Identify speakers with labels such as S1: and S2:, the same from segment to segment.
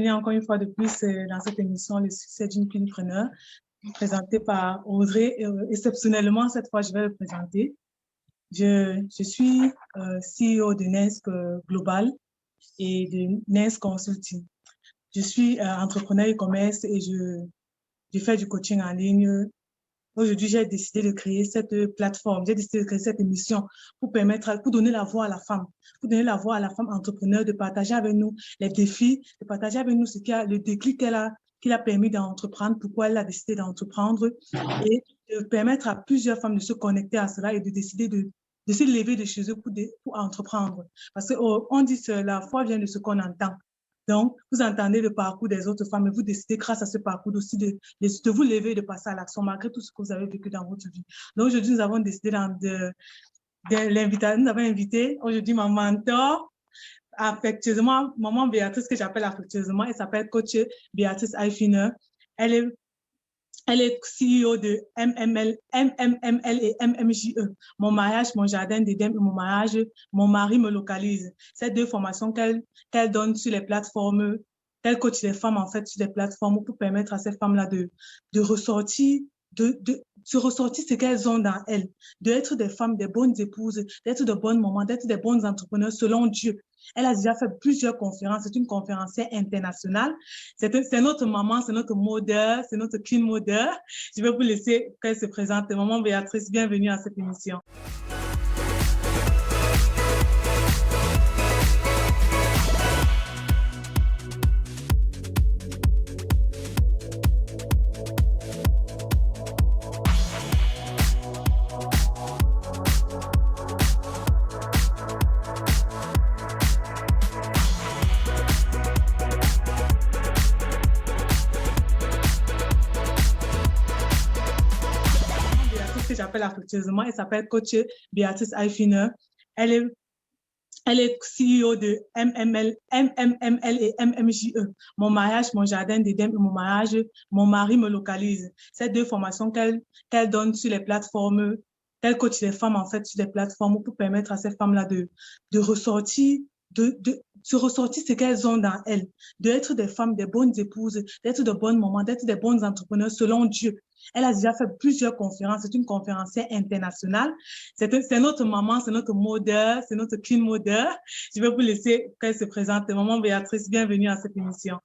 S1: bienvenue encore une fois de plus dans cette émission Le succès d'une Queenpreneur, présentée par Audrey. Exceptionnellement, cette fois, je vais le présenter. Je suis CEO de Nesk Global et de Nesk Consulting. Je suis entrepreneur e-commerce et je fais du coaching en ligne. Aujourd'hui, j'ai décidé de créer cette plateforme, j'ai décidé de créer cette émission pour donner la voix à la femme, entrepreneur, de partager avec nous les défis, de partager avec nous le déclic qui l'a permis d'entreprendre, pourquoi elle a décidé d'entreprendre et de permettre à plusieurs femmes de se connecter à cela et de décider de se lever de chez eux pour entreprendre. Parce qu'on dit que la foi vient de ce qu'on entend. Donc, vous entendez le parcours des autres femmes et vous décidez, grâce à ce parcours aussi, de vous lever et de passer à l'action malgré tout ce que vous avez vécu dans votre vie. Donc, aujourd'hui, nous avons décidé nous avons invité aujourd'hui ma mentor, affectueusement, maman Béatrice, que j'appelle affectueusement, elle s'appelle coach Béatrice Aifiner. Elle est CEO de MML et MMJE. Mon mariage, mon jardin d'Éden et mon mariage, mon mari me localise. Ces deux formations qu'elle donne sur les plateformes, qu'elle coach les femmes en fait sur les plateformes pour permettre à ces femmes-là de ressortir, de se ressortir ce qu'elles ont dans elles, d'être des femmes, des bonnes épouses, d'être de bonnes mamans, d'être des bonnes entrepreneurs selon Dieu. Elle a déjà fait plusieurs conférences. C'est une conférencière internationale. C'est notre maman, c'est notre modèle, c'est notre queen modèle. Je vais vous laisser qu'elle se présente. Maman Béatrice, bienvenue à cette émission. J'appelle affectueusement, elle s'appelle coach Béatrice Aifiner. Elle est CEO de MML et MMJE. Mon mariage, mon jardin d'Éden et mon mariage, mon mari me localise. Ces deux formations qu'elle donne sur les plateformes, qu'elle coach les femmes en fait sur les plateformes pour permettre à ces femmes-là de ressortir, de se ressortir ce qu'elles ont dans elles, d'être des femmes, des bonnes épouses, d'être de bonnes mamans, d'être des bonnes entrepreneurs selon Dieu. Elle a déjà fait plusieurs conférences. C'est une conférencière internationale. C'est notre maman, c'est notre modèle, c'est notre queen modèle. Je vais vous laisser qu'elle se présente. Maman Béatrice, bienvenue à cette émission.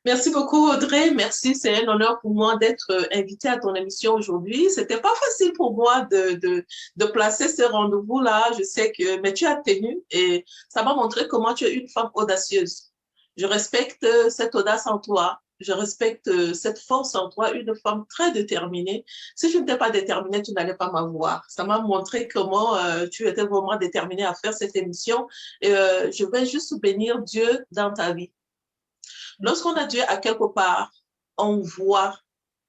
S2: Merci beaucoup, Audrey. Merci, c'est un honneur pour moi d'être invitée à ton émission aujourd'hui. C'était pas facile pour moi de placer ce rendez-vous-là. Je sais mais tu as tenu et ça m'a montré comment tu es une femme audacieuse. Je respecte cette audace en toi. Je respecte cette force en toi, une femme très déterminée. Si je n'étais pas déterminée, tu n'allais pas m'avoir. Ça m'a montré comment tu étais vraiment déterminée à faire cette émission. Et je vais juste bénir Dieu dans ta vie. Lorsqu'on a Dieu à quelque part, on voit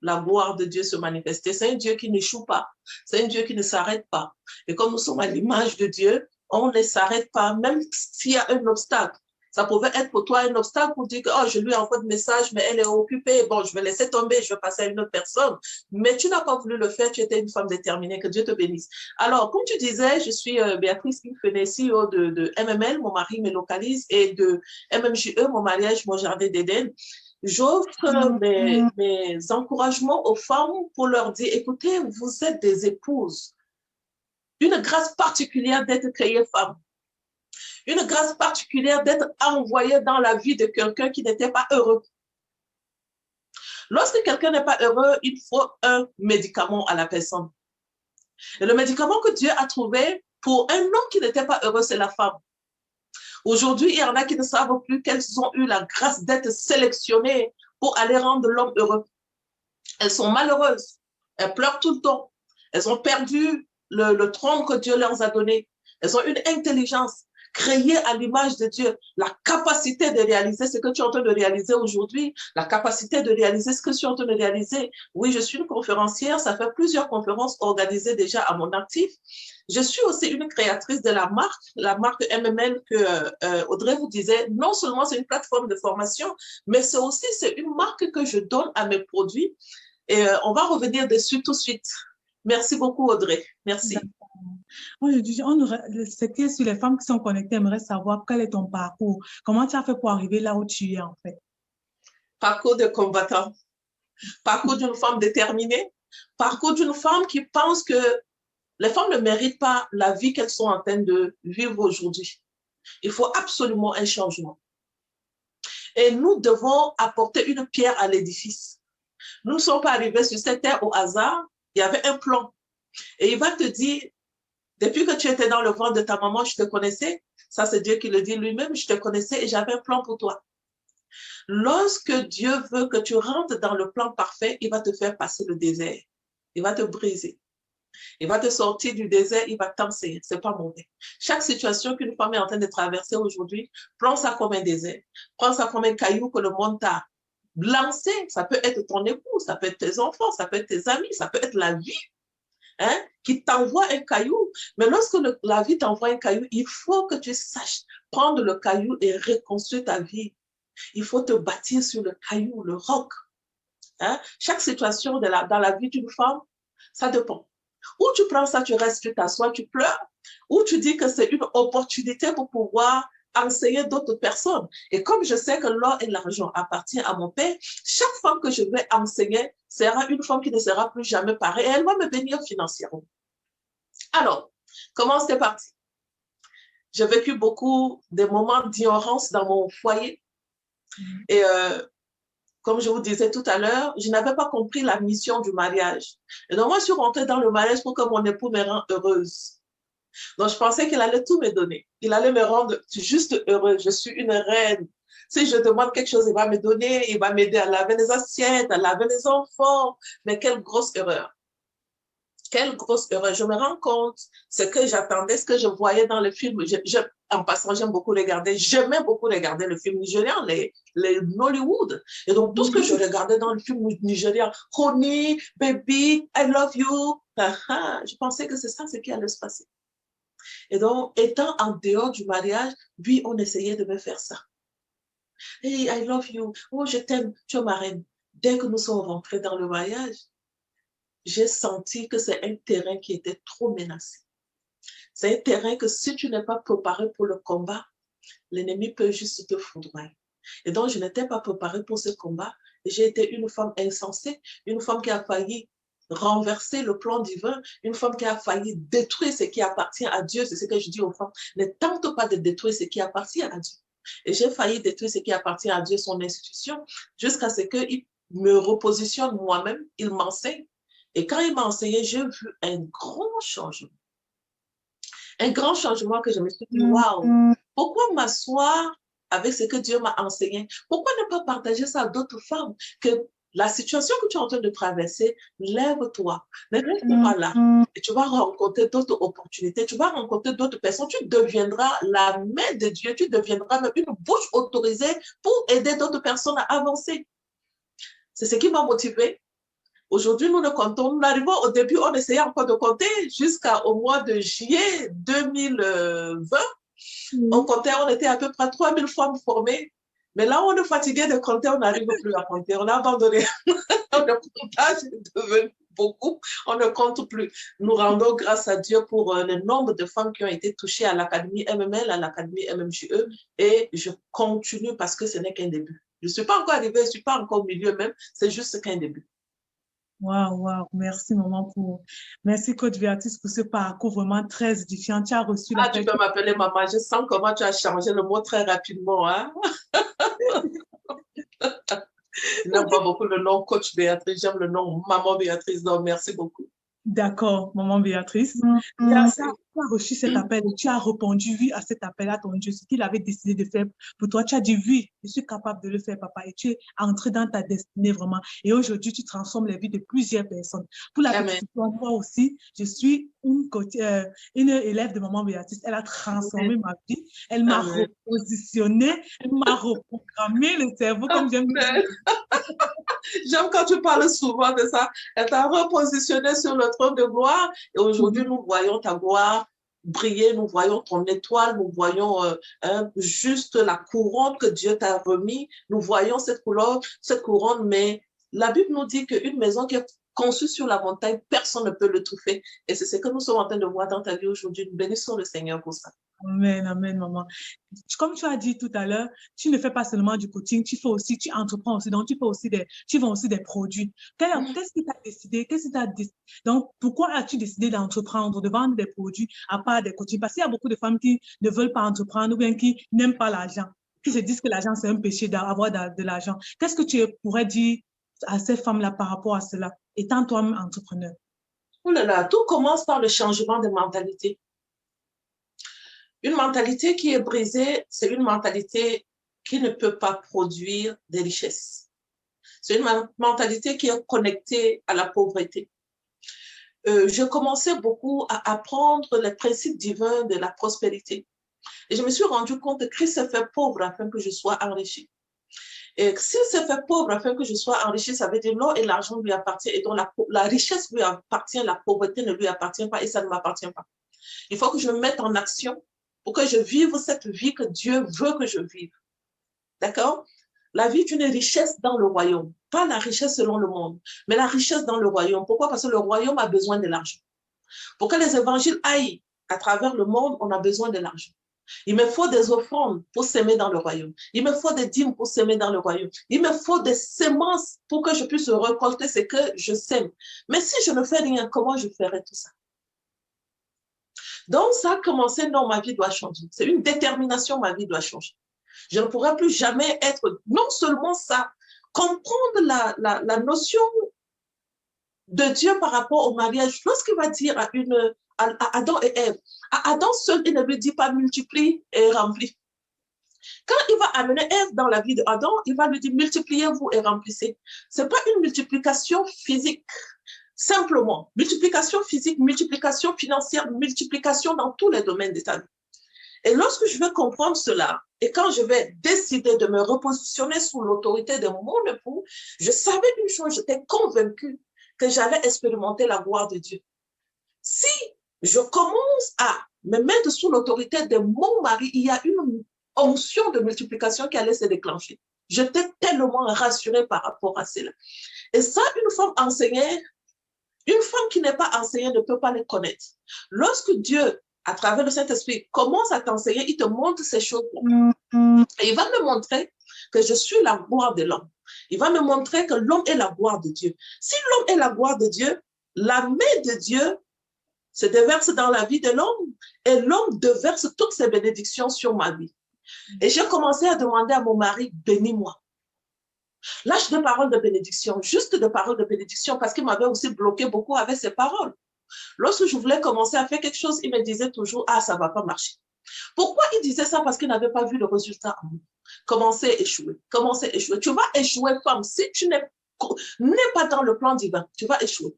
S2: la gloire de Dieu se manifester. C'est un Dieu qui n'échoue pas. C'est un Dieu qui ne s'arrête pas. Et comme nous sommes à l'image de Dieu, on ne s'arrête pas, même s'il y a un obstacle. Ça pouvait être pour toi un obstacle pour dire que oh, je lui envoie de message, mais elle est occupée. Bon, je vais laisser tomber, je vais passer à une autre personne. Mais tu n'as pas voulu le faire, tu étais une femme déterminée, que Dieu te bénisse. Alors, comme tu disais, je suis Béatrice Aifiner, CEO de MML, mon mari me localise, et de MMJE, mon mariage, mon jardin d'Éden. J'offre mes encouragements aux femmes pour leur dire, écoutez, vous êtes des épouses. Une grâce particulière d'être créée femme. Une grâce particulière d'être envoyée dans la vie de quelqu'un qui n'était pas heureux. Lorsque quelqu'un n'est pas heureux, il faut un médicament à la personne. Et le médicament que Dieu a trouvé pour un homme qui n'était pas heureux, c'est la femme. Aujourd'hui, il y en a qui ne savent plus qu'elles ont eu la grâce d'être sélectionnées pour aller rendre l'homme heureux. Elles sont malheureuses. Elles pleurent tout le temps. Elles ont perdu le trône que Dieu leur a donné. Elles ont une intelligence créée à l'image de Dieu, la capacité de réaliser ce que tu es en train de réaliser aujourd'hui, la capacité de réaliser ce que tu es en train de réaliser. Oui, je suis une conférencière, ça fait plusieurs conférences organisées déjà à mon actif. Je suis aussi une créatrice de la marque MML que Audrey vous disait. Non seulement c'est une plateforme de formation, mais c'est aussi une marque que je donne à mes produits. Et on va revenir dessus tout de suite. Merci beaucoup, Audrey. Merci.
S1: Moi, je dis, c'est sur les femmes qui sont connectées, aimeraient savoir quel est ton parcours. Comment tu as fait pour arriver là où tu es, en fait?
S2: Parcours de combattant, parcours d'une femme déterminée, parcours d'une femme qui pense que les femmes ne méritent pas la vie qu'elles sont en train de vivre aujourd'hui. Il faut absolument un changement. Et nous devons apporter une pierre à l'édifice. Nous ne sommes pas arrivés sur cette terre au hasard. Il y avait un plan. Et il va te dire, depuis que tu étais dans le ventre de ta maman, je te connaissais. Ça, c'est Dieu qui le dit lui-même. Je te connaissais et j'avais un plan pour toi. Lorsque Dieu veut que tu rentres dans le plan parfait, il va te faire passer le désert. Il va te briser. Il va te sortir du désert, il va t'enseigner. Ce n'est pas mauvais. Chaque situation qu'une femme est en train de traverser aujourd'hui, prends ça comme un désert. Prends ça comme un caillou que le monde t'a lancé. Ça peut être ton époux, ça peut être tes enfants, ça peut être tes amis, ça peut être la vie qui t'envoie un caillou. Mais lorsque la vie t'envoie un caillou, il faut que tu saches prendre le caillou et reconstruire ta vie. Il faut te bâtir sur le caillou, le roc. Chaque situation dans la vie d'une femme, ça dépend. Ou tu prends ça, tu restes, tu t'assois, tu pleures, ou tu dis que c'est une opportunité pour pouvoir enseigner d'autres personnes. Et comme je sais que l'or et l'argent appartiennent à mon Père, chaque femme que je vais enseigner sera une femme qui ne sera plus jamais pareille et elle va me bénir financièrement. Alors, comment c'est parti? J'ai vécu beaucoup de moments d'ignorance dans mon foyer. Et comme je vous disais tout à l'heure, je n'avais pas compris la mission du mariage. Et donc, moi, je suis rentrée dans le mariage pour que mon époux me rende heureuse. Donc, je pensais qu'il allait tout me donner. Il allait me rendre juste heureuse. Je suis une reine. Si je demande quelque chose, il va me donner, il va m'aider à laver les assiettes, à laver les enfants. Mais quelle grosse erreur. Quelle grosse erreur. Je me rends compte ce que j'attendais, ce que je voyais dans le film. En passant, j'aime beaucoup regarder, j'aimais beaucoup regarder le film nigérian, les Nollywood. Et donc, tout ce que je regardais dans le film nigérian, Honey, Baby, I love you, je pensais que c'est ça ce qui allait se passer. Et donc, étant en dehors du mariage, oui, on essayait de me faire ça. Hey, I love you. Oh, je t'aime, tu es ma reine. Dès que nous sommes rentrés dans le mariage, j'ai senti que c'est un terrain qui était trop menacé. C'est un terrain que si tu n'es pas préparé pour le combat, l'ennemi peut juste te foudroyer. Et donc, je n'étais pas préparée pour ce combat. J'ai été une femme insensée, une femme qui a failli renverser le plan divin, une femme qui a failli détruire ce qui appartient à Dieu. C'est ce que je dis aux femmes. Ne tente pas de détruire ce qui appartient à Dieu. Et j'ai failli détruire ce qui appartient à Dieu, son institution, jusqu'à ce qu'il me repositionne moi-même, il m'enseigne. Et quand il m'a enseigné, j'ai vu un grand changement. Un grand changement que je me suis dit, waouh, pourquoi m'asseoir avec ce que Dieu m'a enseigné? Pourquoi ne pas partager ça à d'autres femmes? Que la situation que tu es en train de traverser, lève-toi, ne reste pas là. Et tu vas rencontrer d'autres opportunités, tu vas rencontrer d'autres personnes, tu deviendras la main de Dieu, tu deviendras même une bouche autorisée pour aider d'autres personnes à avancer. C'est ce qui m'a motivée. Aujourd'hui, nous ne comptons, nous arrivons au début, on essayait encore de compter jusqu'au mois de juillet 2020. On comptait, on était à peu près 3000 femmes formées. Mais là, on est fatigué de compter, on n'arrive plus à compter. On a abandonné. Le comptage est devenu beaucoup. On ne compte plus. Nous rendons grâce à Dieu pour le nombre de femmes qui ont été touchées à l'Académie MML, à l'Académie MMJE. Et je continue parce que ce n'est qu'un début. Je ne suis pas encore arrivée, je ne suis pas encore au milieu même. C'est juste qu'un début.
S1: Waouh. Merci, maman, merci, coach Béatrice, pour ce parcours vraiment très édifiant. Tu as reçu la
S2: tu peux m'appeler maman. Je sens comment tu as changé le mot très rapidement. Hein? Je n'aime pas beaucoup le nom coach Béatrice. J'aime le nom maman Béatrice. Donc, merci beaucoup.
S1: D'accord, maman Béatrice. Tu as reçu cet appel et tu as répondu oui à cet appel à ton Dieu, ce qu'il avait décidé de faire pour toi. Tu as dit oui, je suis capable de le faire, papa. Et tu es entré dans ta destinée vraiment. Et aujourd'hui, tu transformes les vies de plusieurs personnes. Pour la petite histoire, moi aussi, je suis une élève de maman Béatrice. Elle a transformé ma vie. Elle m'a repositionné. Elle m'a reprogrammé le cerveau comme j'aime dire.
S2: J'aime quand tu parles souvent de ça. Elle t'a repositionné sur le trône de gloire et aujourd'hui, nous voyons ta gloire briller, nous voyons ton étoile, nous voyons juste la couronne que Dieu t'a remis. Nous voyons cette couronne, mais la Bible nous dit qu'une maison qui est conçu sur la montagne, personne ne peut le trouver. Et c'est ce que nous sommes en train de voir dans ta vie aujourd'hui. Nous bénissons le Seigneur pour ça.
S1: Amen, amen, maman. Comme tu as dit tout à l'heure, tu ne fais pas seulement du coaching, tu entreprends aussi, donc tu vends aussi des produits. Qu'est-ce qui t'a décidé, donc pourquoi as-tu décidé d'entreprendre, de vendre des produits à part des coachings? Parce qu'il y a beaucoup de femmes qui ne veulent pas entreprendre ou bien qui n'aiment pas l'argent, qui se disent que l'argent c'est un péché d'avoir de l'argent. Qu'est-ce que tu pourrais dire à ces femmes-là par rapport à cela, étant toi-même entrepreneur?
S2: Oh là là, tout commence par le changement de mentalité. Une mentalité qui est brisée, c'est une mentalité qui ne peut pas produire des richesses. C'est une mentalité qui est connectée à la pauvreté. Je commençais beaucoup à apprendre les principes divins de la prospérité. Et je me suis rendu compte que Christ s'est fait pauvre afin que je sois enrichi. Et s'il s'est fait pauvre afin que je sois enrichi, ça veut dire l'or et l'argent lui appartiennent et donc la richesse lui appartient, la pauvreté ne lui appartient pas et ça ne m'appartient pas. Il faut que je me mette en action pour que je vive cette vie que Dieu veut que je vive. D'accord? La vie est une richesse dans le royaume, pas la richesse selon le monde, mais la richesse dans le royaume. Pourquoi? Parce que le royaume a besoin de l'argent. Pour que les évangiles aillent à travers le monde, on a besoin de l'argent. Il me faut des offrandes pour s'aimer dans le royaume. Il me faut des dîmes pour s'aimer dans le royaume. Il me faut des semences pour que je puisse récolter ce que je sème. Mais si je ne fais rien, comment je ferai tout ça? Donc, ça a commencé, non, ma vie doit changer. C'est une détermination, ma vie doit changer. Je ne pourrai plus jamais être, non seulement ça, comprendre la notion de Dieu par rapport au mariage. Lorsqu'il va dire à Adam et Ève, à Adam seul, il ne lui dit pas multiplie et remplis. Quand il va amener Ève dans la vie d'Adam, il va lui dire multipliez-vous et remplissez. Ce n'est pas une multiplication physique, simplement. Multiplication physique, multiplication financière, multiplication dans tous les domaines de ta vie. Et lorsque je vais comprendre cela, et quand je vais décider de me repositionner sous l'autorité de mon époux, je savais une chose, j'étais convaincue que j'allais expérimenter la gloire de Dieu. Si je commence à me mettre sous l'autorité de mon mari, il y a une onction de multiplication qui allait se déclencher. J'étais tellement rassurée par rapport à cela. Et ça, une femme enseignée, une femme qui n'est pas enseignée ne peut pas le connaître. Lorsque Dieu, à travers le Saint-Esprit, commence à t'enseigner, il te montre ces choses. Et il va me montrer que je suis la gloire de l'homme. Il va me montrer que l'homme est la gloire de Dieu. Si l'homme est la gloire de Dieu, la main de Dieu se déverse dans la vie de l'homme et l'homme déverse toutes ses bénédictions sur ma vie. Et j'ai commencé à demander à mon mari, bénis-moi. Lâche de paroles de bénédiction, juste de paroles de bénédiction, parce qu'il m'avait aussi bloqué beaucoup avec ses paroles. Lorsque je voulais commencer à faire quelque chose, il me disait toujours, ah, ça ne va pas marcher. Pourquoi il disait ça? Parce qu'il n'avait pas vu le résultat en moi. Commencer à échouer, commencer à échouer. Tu vas échouer, femme. Si tu n'es pas dans le plan divin, tu vas échouer.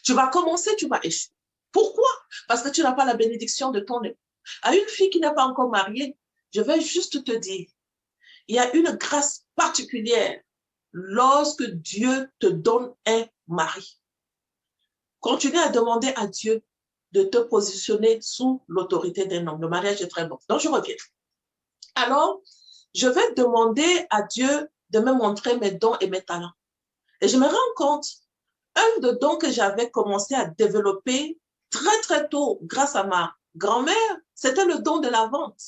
S2: Tu vas commencer, tu vas échouer. Pourquoi? Parce que tu n'as pas la bénédiction de ton époux. À une fille qui n'est pas encore mariée, je vais juste te dire, il y a une grâce particulière lorsque Dieu te donne un mari. Continue à demander à Dieu de te positionner sous l'autorité d'un homme. Le mariage est très bon. Donc, je reviens. Alors, je vais demander à Dieu de me montrer mes dons et mes talents. Et je me rends compte, un des dons que j'avais commencé à développer très, très tôt grâce à ma grand-mère, c'était le don de la vente.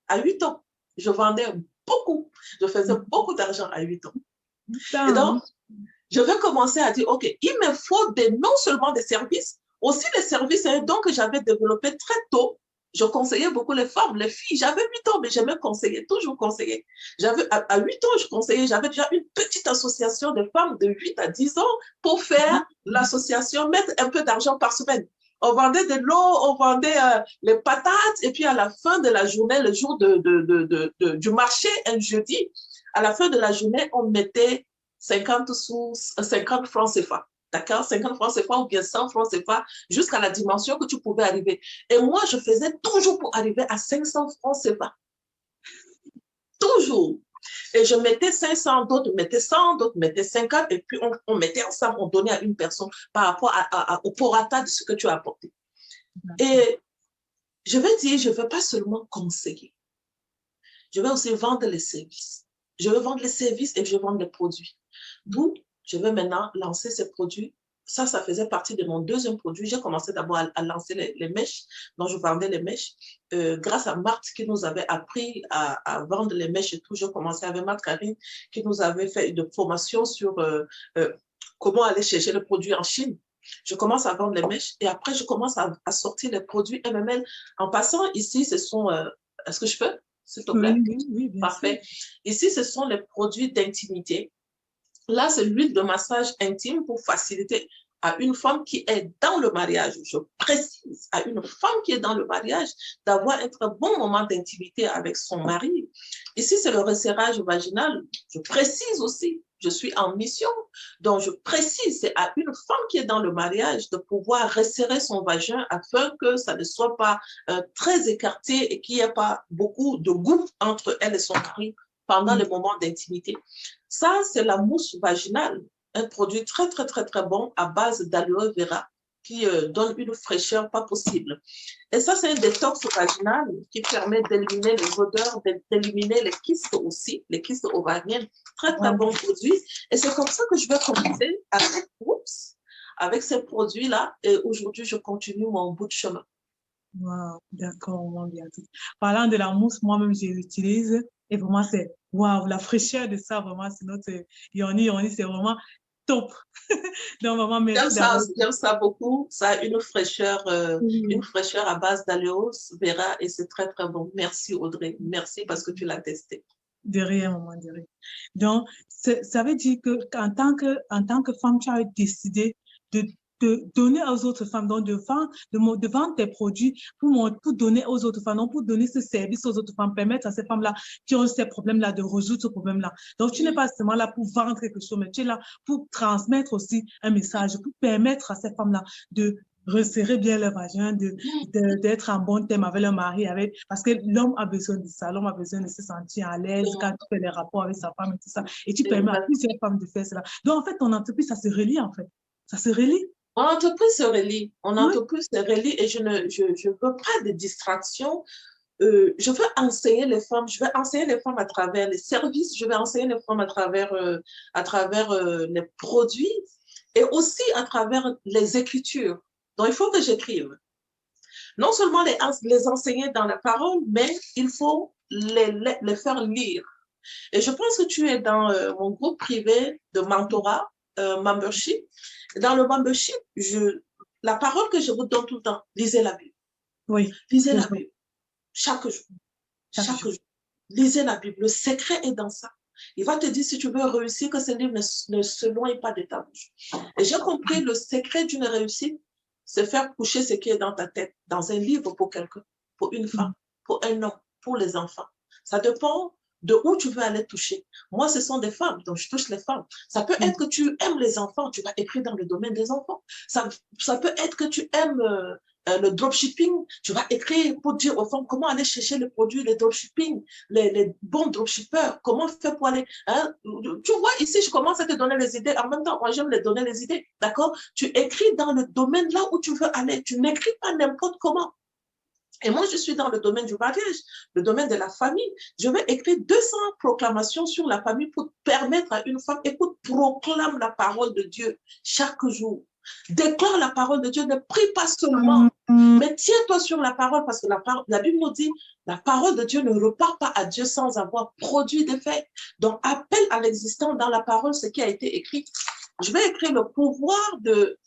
S2: À 8 ans, je vendais beaucoup. Je faisais beaucoup d'argent à 8 ans. Et donc, je vais commencer à dire, OK, il me faut non seulement des services, aussi les services, c'est un don que j'avais développé très tôt. Je conseillais beaucoup les femmes, les filles. J'avais 8 ans, mais j'aimais conseiller, toujours conseiller. À 8 ans, je conseillais, j'avais déjà une petite association de femmes de 8 à 10 ans pour faire l'association, mettre un peu d'argent par semaine. On vendait de l'eau, on vendait les patates, et puis à la fin de la journée, le jour du marché, un jeudi, à la fin de la journée, on mettait 50 francs CFA. D'accord? 50 francs CFA ou bien 100 francs CFA jusqu'à la dimension que tu pouvais arriver. Et moi, je faisais toujours pour arriver à 500 francs CFA. Toujours. Et je mettais 500, d'autres mettaient 100, d'autres mettaient 50, et puis on mettait ensemble, on donnait à une personne par rapport au prorata de ce que tu as apporté. Et je vais dire, je ne veux pas seulement conseiller. Je vais aussi vendre les services. Je veux vendre les services et je vends les produits. D'où je vais maintenant lancer ces produits ça faisait partie de mon deuxième produit. J'ai commencé d'abord à lancer les mèches, donc je vendais les mèches. Grâce à Marthe qui nous avait appris à vendre les mèches et tout, je commençais avec Marthe Karine qui nous avait fait une formation sur comment aller chercher le produit en Chine. Je commence à vendre les mèches et après, je commence à sortir les produits MML. En passant, ici, ce sont... est-ce que je peux, s'il te plaît?
S1: Oui, bien
S2: Parfait.
S1: sûr.
S2: Ici, ce sont les produits d'intimité. Là, c'est l'huile de massage intime pour faciliter à une femme qui est dans le mariage, je précise, à une femme qui est dans le mariage, d'avoir un bon moment d'intimité avec son mari. Ici, c'est le resserrage vaginal. Je précise aussi, je suis en mission, donc je précise, c'est à une femme qui est dans le mariage de pouvoir resserrer son vagin afin que ça ne soit pas très écarté et qu'il n'y ait pas beaucoup de goût entre elle et son mari pendant les moments d'intimité. Ça, c'est la mousse vaginale, un produit très, très, très, très bon à base d'aloe vera qui donne une fraîcheur pas possible. Et ça, c'est un détox vaginal qui permet d'éliminer les odeurs, d'éliminer les kystes aussi, les kystes ovariennes. Très, très bon produit. Et c'est comme ça que je vais commencer avec ces produits-là. Et aujourd'hui, je continue mon bout de chemin.
S1: Wow, d'accord, mon bien. Parlant de la mousse, moi-même, je l'utilise et vraiment, c'est waouh, la fraîcheur de ça, vraiment, c'est notre Yoni, c'est vraiment top. Donc, vraiment, merci d'avoir.
S2: J'aime ça beaucoup. Ça a une fraîcheur à base d'aloe vera et c'est très, très bon. Merci, Audrey. Merci parce que tu l'as testé.
S1: De rien, maman, de rien. Donc, ça veut dire qu'en tant que femme, tu as décidé de donner aux autres femmes, donc de vendre tes produits pour donner aux autres femmes, donc pour donner ce service aux autres femmes, permettre à ces femmes-là qui ont ces problèmes-là de résoudre ce problème-là. Donc, tu n'es pas seulement là pour vendre quelque chose, mais tu es là pour transmettre aussi un message, pour permettre à ces femmes-là de resserrer bien leur vagin, d'être en bon thème avec leur mari, parce que l'homme a besoin de ça, l'homme a besoin de se sentir à l'aise quand tu fais les rapports avec sa femme et tout ça. Et tu permets à plusieurs femmes de faire cela. Donc, en fait, ton entreprise, ça se relie, en fait. Ça se relie.
S2: Mon entreprise se relie. Mon entreprise se relie et je veux pas de distraction. Je veux enseigner les femmes. Je vais enseigner les femmes à travers les services. Je vais enseigner les femmes à travers les produits et aussi à travers les écritures. Donc, il faut que j'écrive. Non seulement les enseigner dans la parole, mais il faut les faire lire. Et je pense que tu es dans mon groupe privé de mentorat, membership. Dans le membership, la parole que je vous donne tout le temps, lisez la Bible.
S1: Oui.
S2: Lisez la Bible. Chaque jour. Chaque jour. Lisez la Bible. Le secret est dans ça. Il va te dire, si tu veux réussir, que ce livre ne s'éloigne pas de ta bouche. Et j'ai compris le secret d'une réussite, c'est faire coucher ce qui est dans ta tête, dans un livre pour quelqu'un, pour une femme, pour un homme, pour les enfants. Ça dépend de où tu veux aller toucher. Moi, ce sont des femmes, donc je touche les femmes. Ça peut être que tu aimes les enfants, tu vas écrire dans le domaine des enfants. Ça peut être que tu aimes le dropshipping, tu vas écrire pour dire aux femmes comment aller chercher le produit, le dropshipping, les bons dropshippers, comment faire pour aller... Hein? Tu vois, ici, je commence à te donner les idées. En même temps, moi, j'aime les donner les idées, d'accord? Tu écris dans le domaine là où tu veux aller. Tu n'écris pas n'importe comment. Et moi, je suis dans le domaine du mariage, le domaine de la famille. Je vais écrire 200 proclamations sur la famille pour permettre à une femme, écoute, proclame la parole de Dieu chaque jour. Déclare la parole de Dieu, ne prie pas seulement, mais tiens-toi sur la parole parce que la Bible nous dit, la parole de Dieu ne repart pas à Dieu sans avoir produit d'effet. Donc, appelle à l'existant dans la parole ce qui a été écrit. Je vais écrire le pouvoir de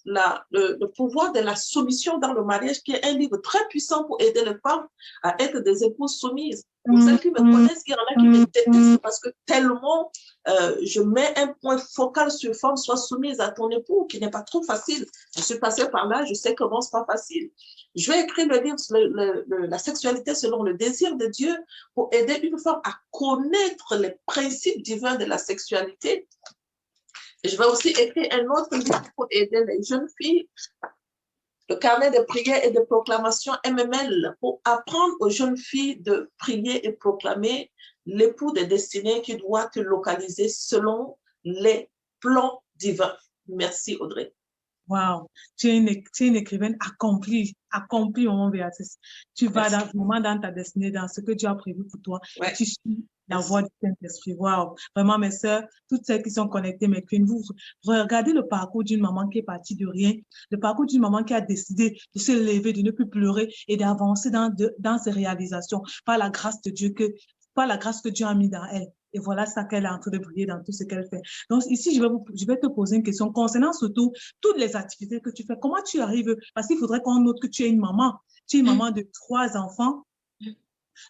S2: la soumission dans le mariage, qui est un livre très puissant pour aider les femmes à être des épouses soumises. Pour celles qui me connaissent, il y en a qui me détestent parce que tellement je mets un point focal sur femme, sois soumise à ton époux, qui n'est pas trop facile. Je suis passée par là, je sais comment c'est pas facile. Je vais écrire le livre la sexualité selon le désir de Dieu pour aider une femme à connaître les principes divins de la sexualité. Et je vais aussi écrire un autre livre pour aider les jeunes filles, le carnet de prières et de proclamations MML, pour apprendre aux jeunes filles de prier et proclamer l'époux de destinée qui doit te localiser selon les plans divins. Merci, Audrey.
S1: Wow, tu es une écrivaine accomplie, mon Béatrice. Tu vas vraiment dans ta destinée, dans ce que Dieu a prévu pour toi. Ouais. Tu suis La voix du Saint-Esprit. Waouh! Vraiment, mes sœurs, toutes celles qui sont connectées, mes queens, vous regardez le parcours d'une maman qui est partie de rien, le parcours d'une maman qui a décidé de se lever, de ne plus pleurer et d'avancer dans ses réalisations par la grâce de Dieu par la grâce que Dieu a mis dans elle. Et voilà ça qu'elle est en train de briller dans tout ce qu'elle fait. Donc, ici, je vais te poser une question concernant surtout toutes les activités que tu fais. Comment tu arrives? Parce qu'il faudrait qu'on note que tu es une maman. Tu es une maman de 3 enfants.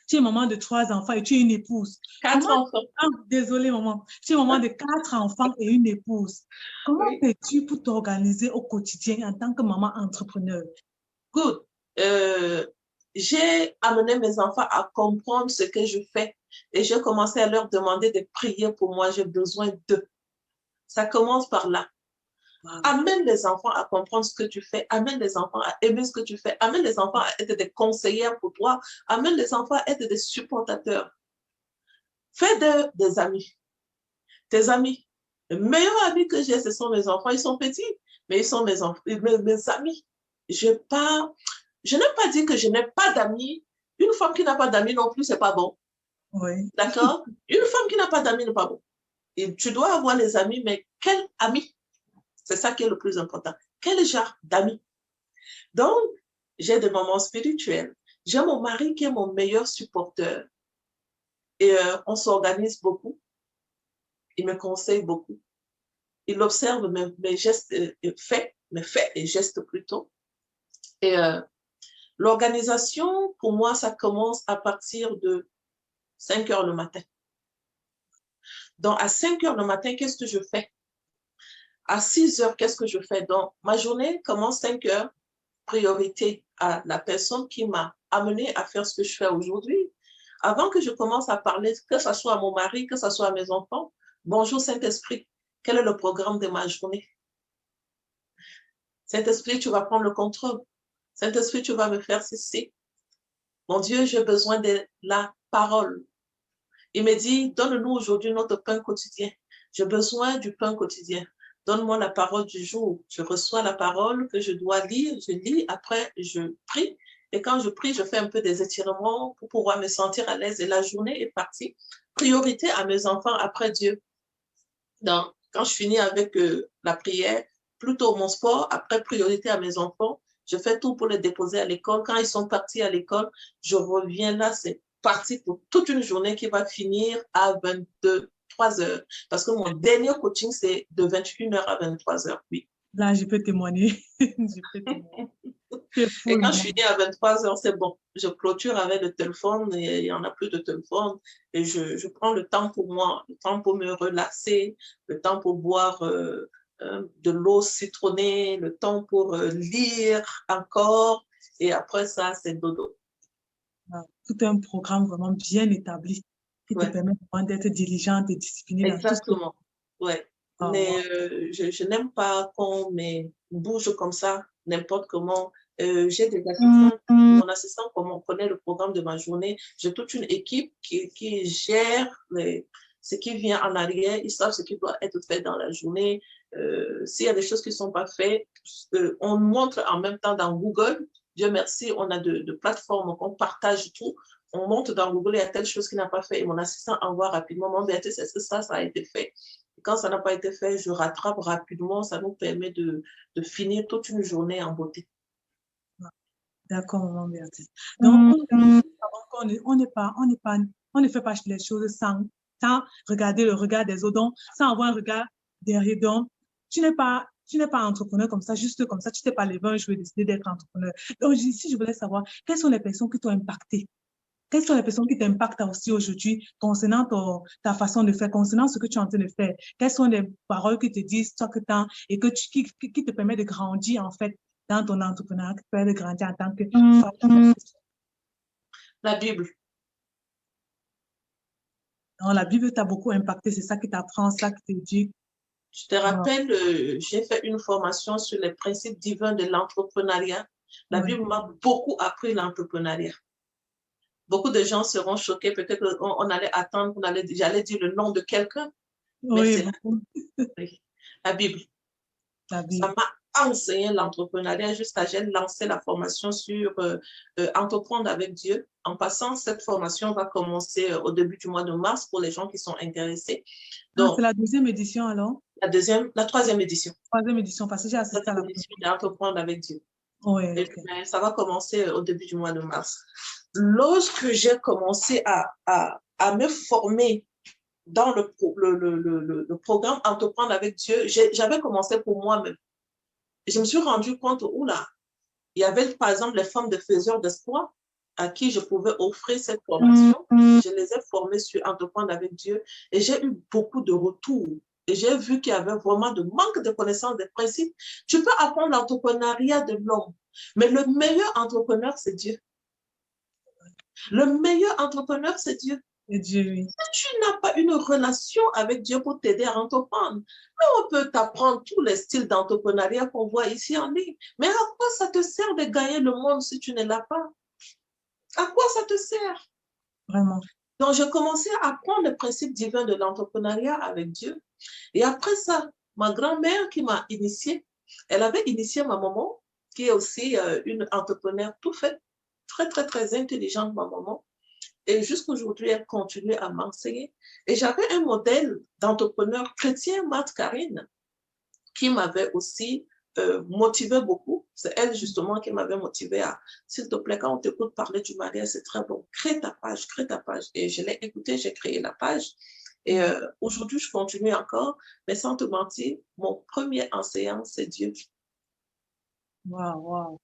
S1: Tu es maman de 3 enfants et tu es une épouse.
S2: 4 enfants.
S1: Désolée, maman. Tu es maman de 4 enfants et une épouse. Comment fais-tu pour t'organiser au quotidien en tant que maman entrepreneur?
S2: Good. J'ai amené mes enfants à comprendre ce que je fais et j'ai commencé à leur demander de prier pour moi. J'ai besoin d'eux. Ça commence par là. Wow. Amène les enfants à comprendre ce que tu fais. Amène les enfants à aimer ce que tu fais. Amène les enfants à être des conseillères pour toi. Amène les enfants à être des supportateurs. Fais des amis. Tes amis. Le meilleur ami que j'ai, ce sont mes enfants. Ils sont petits, mais ils sont mes amis. Je n'ai pas dit que je n'ai pas d'amis. Une femme qui n'a pas d'amis non plus, c'est pas bon.
S1: Oui.
S2: D'accord? Une femme qui n'a pas d'amis n'est pas bon. Et tu dois avoir les amis, mais quel ami? C'est ça qui est le plus important. Quel genre d'amis? Donc, j'ai des moments spirituels. J'ai mon mari qui est mon meilleur supporteur. Et on s'organise beaucoup. Il me conseille beaucoup. Il observe mes gestes, mes faits et gestes plutôt. Et l'organisation, pour moi, ça commence à partir de 5 heures le matin. Donc, à 5 heures le matin, qu'est-ce que je fais? À 6 heures, qu'est-ce que je fais? Donc, ma journée commence 5 heures, priorité à la personne qui m'a amené à faire ce que je fais aujourd'hui. Avant que je commence à parler, que ce soit à mon mari, que ce soit à mes enfants, bonjour Saint-Esprit, quel est le programme de ma journée? Saint-Esprit, tu vas prendre le contrôle. Saint-Esprit, tu vas me faire ceci. Mon Dieu, j'ai besoin de la parole. Il me dit, donne-nous aujourd'hui notre pain quotidien. J'ai besoin du pain quotidien. Donne-moi la parole du jour. Je reçois la parole que je dois lire. Je lis, après je prie. Et quand je prie, je fais un peu des étirements pour pouvoir me sentir à l'aise. Et la journée est partie. Priorité à mes enfants après Dieu. Donc, quand je finis avec la prière, plutôt mon sport, après priorité à mes enfants, je fais tout pour les déposer à l'école. Quand ils sont partis à l'école, je reviens là, c'est parti pour toute une journée qui va finir à 23 heures. Parce que mon dernier coaching, c'est de 21 heures à 23 heures, oui.
S1: Là, je peux témoigner. Je peux témoigner.
S2: Et quand je finis à 23 heures, c'est bon. Je clôture avec le téléphone et il n'y en a plus de téléphone. Et je prends le temps pour moi, le temps pour me relaxer, le temps pour boire de l'eau citronnée, le temps pour lire encore. Et après ça, c'est dodo.
S1: Tout un programme vraiment bien établi qui te permet d'être diligente et disciplinée.
S2: Exactement. Ouais. Mais je n'aime pas qu'on me bouge comme ça, n'importe comment. J'ai des assistants, mon assistant, comme on connaît le programme de ma journée, j'ai toute une équipe qui gère ce qui vient en arrière. Ils savent ce qui doit être fait dans la journée. S'il y a des choses qui ne sont pas faites, on montre en même temps dans Google. Dieu merci, on a de plateformes, on partage tout. On monte dans Google, il y a telle chose qui n'a pas fait et mon assistant envoie rapidement. Mon Béatrice, est-ce que ça a été fait? Et quand ça n'a pas été fait, je rattrape rapidement. Ça nous permet de finir toute une journée en beauté.
S1: D'accord, maman Béatrice. Donc, on ne fait pas les choses sans regarder le regard des autres, donc, sans avoir un regard derrière. Donc, tu n'es pas entrepreneur comme ça, juste comme ça. Tu t'es pas levé un jour et décidé d'être entrepreneur. Donc, ici, je voulais savoir, quelles sont les personnes qui t'ont impacté? Quelles sont les personnes qui t'impactent aussi aujourd'hui concernant ta façon de faire, concernant ce que tu es en train de faire? Quelles sont les paroles qui te disent, toi que t'as, et qui te permet de grandir, en fait, dans ton entrepreneuriat, qui te permet de grandir en tant que femme?
S2: La Bible.
S1: Non, la Bible t'a beaucoup impacté, c'est ça qui t'apprend, ça qui te dit.
S2: Je te rappelle, j'ai fait une formation sur les principes divins de l'entrepreneuriat. La Bible m'a beaucoup appris l'entrepreneuriat. Beaucoup de gens seront choqués. Peut-être on allait attendre, j'allais dire le nom de quelqu'un. Mais c'est la Bible.
S1: La Bible.
S2: Ça m'a enseigné l'entrepreneuriat jusqu'à j'ai lancé la formation sur entreprendre avec Dieu. En passant, cette formation va commencer au début du mois de mars pour les gens qui sont intéressés.
S1: Donc, c'est la deuxième édition alors?
S2: La troisième édition.
S1: Troisième édition, parce que j'ai assisté à la
S2: édition d'entreprendre avec Dieu.
S1: Oui,
S2: okay. Ça va commencer au début du mois de mars. Lorsque j'ai commencé à me former dans le programme Entreprendre avec Dieu, j'avais commencé pour moi-même. Je me suis rendu compte, oula, il y avait par exemple les femmes de faiseurs d'espoir à qui je pouvais offrir cette formation. Je les ai formées sur Entreprendre avec Dieu et j'ai eu beaucoup de retours. Et j'ai vu qu'il y avait vraiment de manque de connaissances des principes. Tu peux apprendre l'entrepreneuriat de l'homme, mais le meilleur entrepreneur, c'est Dieu. Le meilleur entrepreneur, c'est Dieu.
S1: Dieu, oui.
S2: Si tu n'as pas une relation avec Dieu pour t'aider à entreprendre, mais on peut t'apprendre tous les styles d'entrepreneuriat qu'on voit ici en ligne. Mais à quoi ça te sert de gagner le monde si tu ne l'as pas? À quoi ça te sert?
S1: Vraiment.
S2: Donc, j'ai commencé à apprendre le principe divin de l'entrepreneuriat avec Dieu. Et après ça, ma grand-mère qui m'a initiée, elle avait initié ma maman, qui est aussi une entrepreneur tout fait, très, très, très intelligente, ma maman. Et jusqu'aujourd'hui, elle continue à m'enseigner. Et j'avais un modèle d'entrepreneur chrétien, Marthe Karine, qui m'avait aussi motivé beaucoup. C'est elle justement qui m'avait motivé à, s'il te plaît, quand on t'écoute parler du mariage, c'est très bon. Crée ta page, crée ta page. Et je l'ai écouté, j'ai créé la page. Et aujourd'hui, je continue encore. Mais sans te mentir, mon premier enseignant, c'est Dieu.
S1: Waouh, waouh.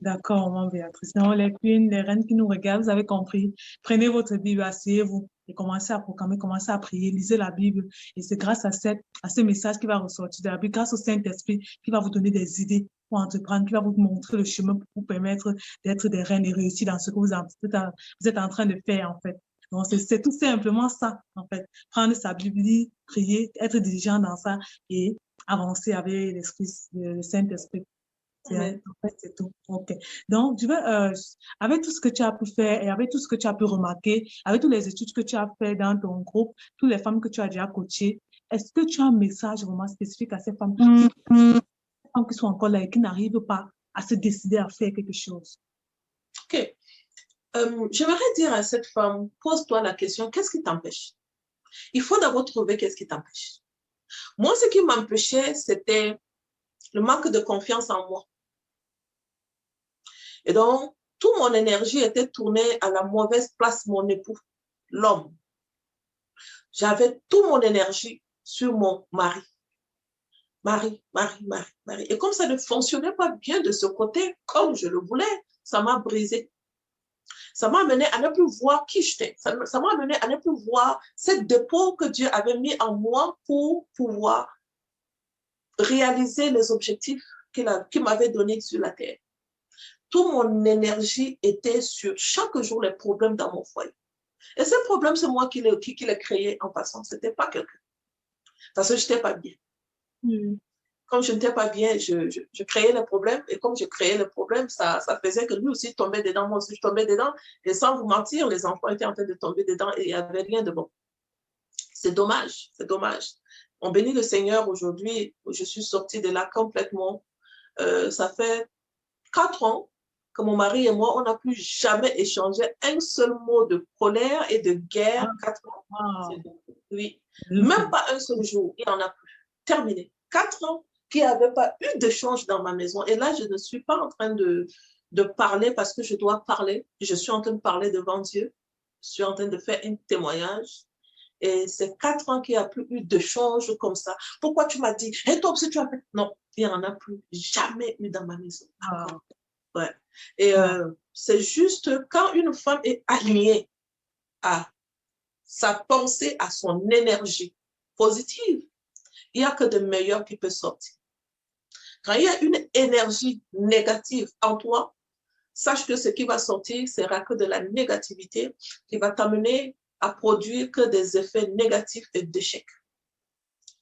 S1: D'accord, maman Béatrice. Donc, les queens, les reines qui nous regardent, vous avez compris. Prenez votre Bible, asseyez-vous et commencez à proclamer, commencez à prier, lisez la Bible. Et c'est grâce à ce message qui va ressortir de la Bible, grâce au Saint-Esprit qui va vous donner des idées pour entreprendre, qui va vous montrer le chemin pour vous permettre d'être des reines et réussir dans ce que vous êtes en train de faire, en fait. Donc, c'est tout simplement ça, en fait. Prendre sa Bible, prier, être diligent dans ça et avancer avec le Saint-Esprit. En fait, c'est tout. OK. Donc, avec tout ce que tu as pu faire et avec tout ce que tu as pu remarquer, avec toutes les études que tu as fait dans ton groupe, toutes les femmes que tu as déjà coachées, est-ce que tu as un message vraiment spécifique à ces femmes, femmes qui sont encore là et qui n'arrivent pas à se décider à faire quelque chose?
S2: OK. J'aimerais dire à cette femme, pose-toi la question, qu'est-ce qui t'empêche? Il faut d'abord trouver qu'est-ce qui t'empêche. Moi, ce qui m'empêchait, c'était le manque de confiance en moi. Et donc, toute mon énergie était tournée à la mauvaise place, mon époux, l'homme. J'avais toute mon énergie sur mon mari. Mari. Et comme ça ne fonctionnait pas bien de ce côté, comme je le voulais, ça m'a brisé. Ça m'a amené à ne plus voir qui j'étais. Ça m'a amené à ne plus voir cette dépôt que Dieu avait mis en moi pour pouvoir réaliser les objectifs qu'il m'avait donnés sur la terre. Toute mon énergie était sur chaque jour les problèmes dans mon foyer. Et ces problèmes, c'est moi qui les créais en passant. Ce n'était pas quelqu'un. Parce que je n'étais pas bien. Comme je n'étais pas bien, je créais les problèmes. Et comme je créais les problèmes, ça faisait que lui aussi tombait dedans, moi aussi je tombais dedans. Et sans vous mentir, les enfants étaient en train de tomber dedans et il n'y avait rien de bon. C'est dommage, c'est dommage. On bénit le Seigneur aujourd'hui. Je suis sortie de là complètement. Ça fait 4 ans que mon mari et moi, on n'a plus jamais échangé un seul mot de colère et de guerre. 4 ans.
S1: Wow.
S2: Oui. Même pas un seul jour. Il n'en a plus. Terminé. 4 ans qu'il n'y avait pas eu d'échange dans ma maison. Et là, je ne suis pas en train de parler parce que je dois parler. Je suis en train de parler devant Dieu. Je suis en train de faire un témoignage. Et c'est 4 ans qu'il n'y a plus eu d'échange comme ça. Pourquoi tu m'as dit, et toi aussi tu as fait? Non, il n'y en a plus jamais eu dans ma maison.
S1: Wow.
S2: Ouais. Et c'est juste quand une femme est alignée à sa pensée, à son énergie positive, il n'y a que de meilleur qui peut sortir. Quand il y a une énergie négative en toi, sache que ce qui va sortir sera que de la négativité qui va t'amener à produire que des effets négatifs et d'échecs.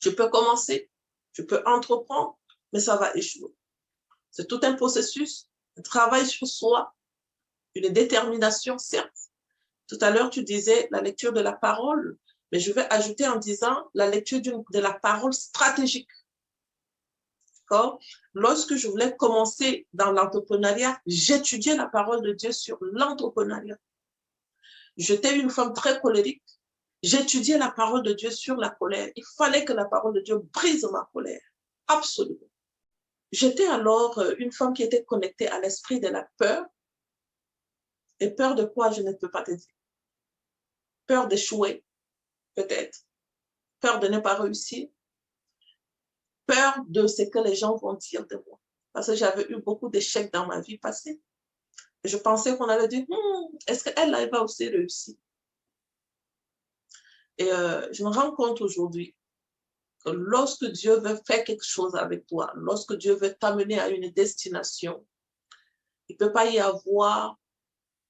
S2: Tu peux commencer, tu peux entreprendre, mais ça va échouer. C'est tout un processus, un travail sur soi, une détermination, certes. Tout à l'heure, tu disais la lecture de la parole, mais je vais ajouter en disant la lecture de la parole stratégique. d'accord? Lorsque je voulais commencer dans l'entrepreneuriat, j'étudiais la parole de Dieu sur l'entrepreneuriat. J'étais une femme très colérique. J'étudiais la parole de Dieu sur la colère. Il fallait que la parole de Dieu brise ma colère. Absolument. J'étais alors une femme qui était connectée à l'esprit de la peur. Et peur de quoi, je ne peux pas te dire. Peur d'échouer, peut-être. Peur de ne pas réussir. Peur de ce que les gens vont dire de moi. Parce que j'avais eu beaucoup d'échecs dans ma vie passée. Et je pensais qu'on allait dire, est-ce qu'elle, elle va aussi réussir? Et je me rends compte aujourd'hui que lorsque Dieu veut faire quelque chose avec toi, lorsque Dieu veut t'amener à une destination, il ne peut pas y avoir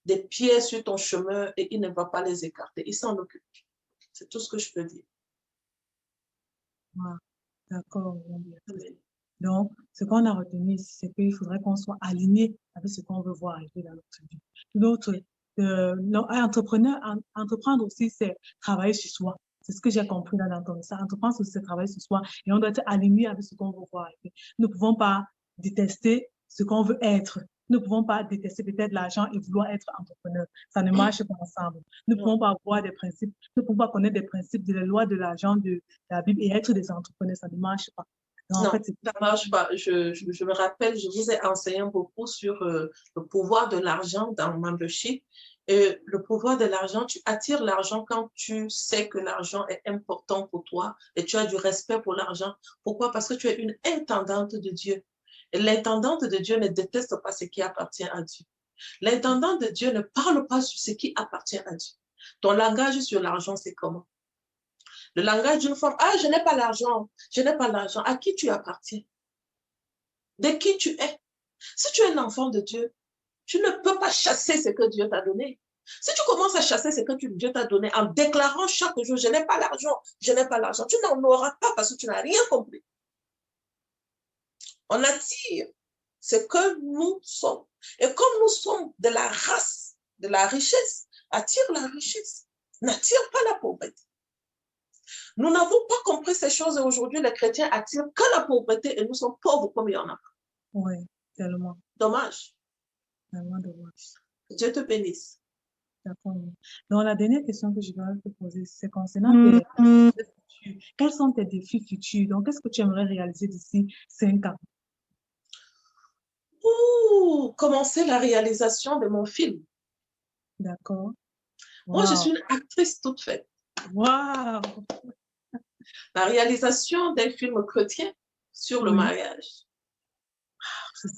S2: des pieds sur ton chemin et il ne va pas les écarter. Il s'en occupe. C'est tout ce que je peux dire.
S1: Ah, d'accord. Donc, ce qu'on a retenu ici, c'est qu'il faudrait qu'on soit aligné avec ce qu'on veut voir arriver dans notre vie. L'autre, entreprendre aussi, c'est travailler sur soi. C'est ce que j'ai compris là dans ton ça. Entreprendre aussi, c'est travailler sur soi et on doit être aligné avec ce qu'on veut voir arriver. Nous ne pouvons pas détester ce qu'on veut être. Nous ne pouvons pas détester peut-être l'argent et vouloir être entrepreneur. Ça ne marche pas ensemble. Nous ne pouvons pas avoir des principes, nous ne pouvons pas connaître des principes de la loi de l'argent de la Bible et être des entrepreneurs. Ça ne marche pas.
S2: Non, en fait, ça ne marche pas. Je me rappelle, je vous ai enseigné beaucoup sur le pouvoir de l'argent dans le membership. Et le pouvoir de l'argent, tu attires l'argent quand tu sais que l'argent est important pour toi et tu as du respect pour l'argent. Pourquoi? Parce que tu es une intendante de Dieu. Et l'intendante de Dieu ne déteste pas ce qui appartient à Dieu. L'intendant de Dieu ne parle pas sur ce qui appartient à Dieu. Ton langage sur l'argent, c'est comment? Le langage d'une femme, ah, je n'ai pas l'argent, je n'ai pas l'argent. À qui tu appartiens? De qui tu es? Si tu es un enfant de Dieu, tu ne peux pas chasser ce que Dieu t'a donné. Si tu commences à chasser ce que Dieu t'a donné en déclarant chaque jour, je n'ai pas l'argent, je n'ai pas l'argent, tu n'en auras pas parce que tu n'as rien compris. On attire ce que nous sommes. Et comme nous sommes de la race, de la richesse, attire la richesse, n'attire pas la pauvreté. Nous n'avons pas compris ces choses et aujourd'hui, les chrétiens attirent que la pauvreté et nous sommes pauvres comme il y en a.
S1: Oui, tellement.
S2: Dommage.
S1: Tellement dommage.
S2: Dieu te bénisse.
S1: D'accord. Donc, la dernière question que je vais te poser, c'est concernant tes défis futurs. Quels sont tes défis futurs? Donc, qu'est-ce que tu aimerais réaliser d'ici 5 ans?
S2: Commencer la réalisation de mon film.
S1: D'accord.
S2: Moi, je suis une actrice toute faite.
S1: Wow.
S2: La réalisation d'un film chrétien sur le mariage.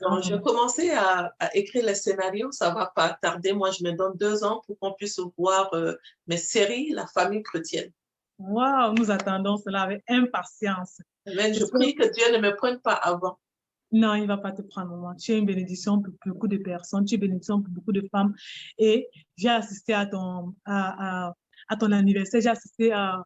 S2: Donc, je vais commencer à écrire les scénarios. Ça ne va pas tarder. Moi, je me donne 2 ans pour qu'on puisse voir mes séries, La famille chrétienne.
S1: Wow, nous attendons cela avec impatience.
S2: Mais je prie que Dieu ne me prenne pas avant.
S1: Non, il ne va pas te prendre, maman. Tu es une bénédiction pour beaucoup de personnes, tu es une bénédiction pour beaucoup de femmes. Et j'ai assisté à ton anniversaire, j'ai assisté à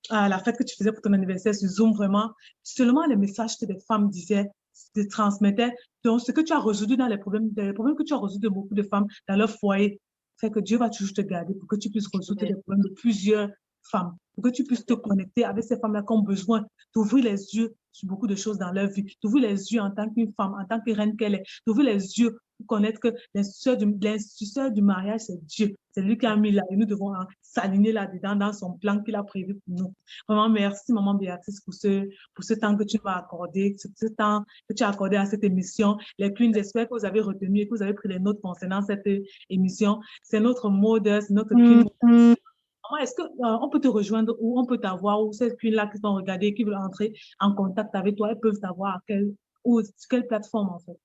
S1: la fête que tu faisais pour ton anniversaire sur Zoom, vraiment. Seulement les messages que des femmes disaient, te transmettaient. Donc, ce que tu as résolu dans les problèmes que tu as résolus de beaucoup de femmes dans leur foyer, fait que Dieu va toujours te garder pour que tu puisses résoudre les problèmes de plusieurs femmes, pour que tu puisses te connecter avec ces femmes-là qui ont besoin d'ouvrir les yeux sur beaucoup de choses dans leur vie, d'ouvrir les yeux en tant qu'une femme, en tant que reine qu'elle est, d'ouvrir les yeux pour connaître que l'instituteur du mariage, c'est Dieu. C'est lui qui a mis là et nous devons s'aligner là-dedans dans son plan qu'il a prévu pour nous. Vraiment, merci, maman Béatrice, pour ce temps que tu m'as accordé, ce temps que tu as accordé à cette émission. Les queens, j'espère que vous avez retenu et que vous avez pris les notes concernant cette émission. C'est notre mode, c'est notre queen. Est-ce qu'on peut te rejoindre ou on peut t'avoir ou ces queens-là qui sont regardées, qui veulent entrer en contact avec toi, elles peuvent t'avoir sur quelle plateforme en fait?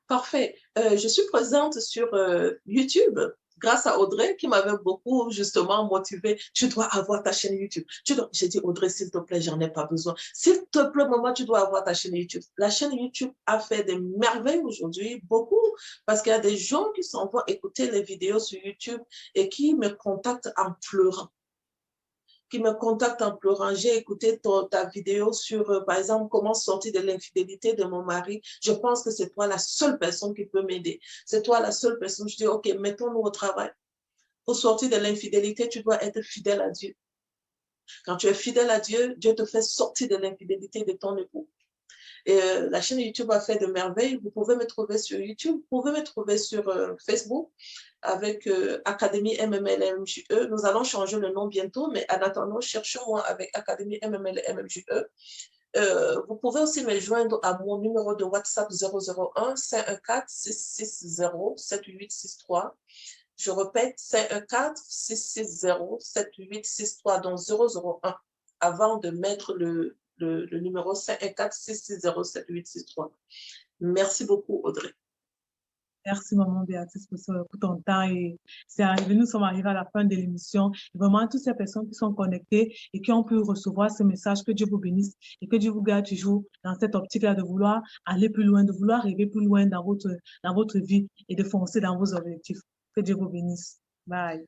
S2: Parfait. Je suis présente sur YouTube grâce à Audrey qui m'avait beaucoup justement motivée. Tu dois avoir ta chaîne YouTube. J'ai dit, Audrey, s'il te plaît, j'en ai pas besoin. S'il te plaît, maman, tu dois avoir ta chaîne YouTube. La chaîne YouTube a fait des merveilles aujourd'hui, beaucoup, parce qu'il y a des gens qui s'en vont écouter les vidéos sur YouTube et qui me contactent en pleurant. J'ai écouté ta vidéo sur, par exemple, comment sortir de l'infidélité de mon mari. Je pense que c'est toi la seule personne qui peut m'aider. C'est toi la seule personne. Je dis, OK, mettons-nous au travail. Pour sortir de l'infidélité, tu dois être fidèle à Dieu. Quand tu es fidèle à Dieu, Dieu te fait sortir de l'infidélité de ton époux. Et la chaîne YouTube a fait de merveilles. Vous pouvez me trouver sur YouTube, vous pouvez me trouver sur Facebook avec Académie MMLMJE. Nous allons changer le nom bientôt, mais en attendant, cherchez-moi avec Académie MMLMJE. Vous pouvez aussi me joindre à mon numéro de WhatsApp 001 514 660 7863. Je répète, 514 660 7863, donc 001, avant de mettre le numéro 514 660 7863. Merci beaucoup, Audrey.
S1: Merci, maman Béatrice, pour ton temps. Et c'est arrivé, nous sommes arrivés à la fin de l'émission. Vraiment, toutes ces personnes qui sont connectées et qui ont pu recevoir ce message, que Dieu vous bénisse et que Dieu vous garde toujours dans cette optique-là de vouloir aller plus loin, de vouloir rêver plus loin dans votre vie et de foncer dans vos objectifs. Que Dieu vous bénisse. Bye.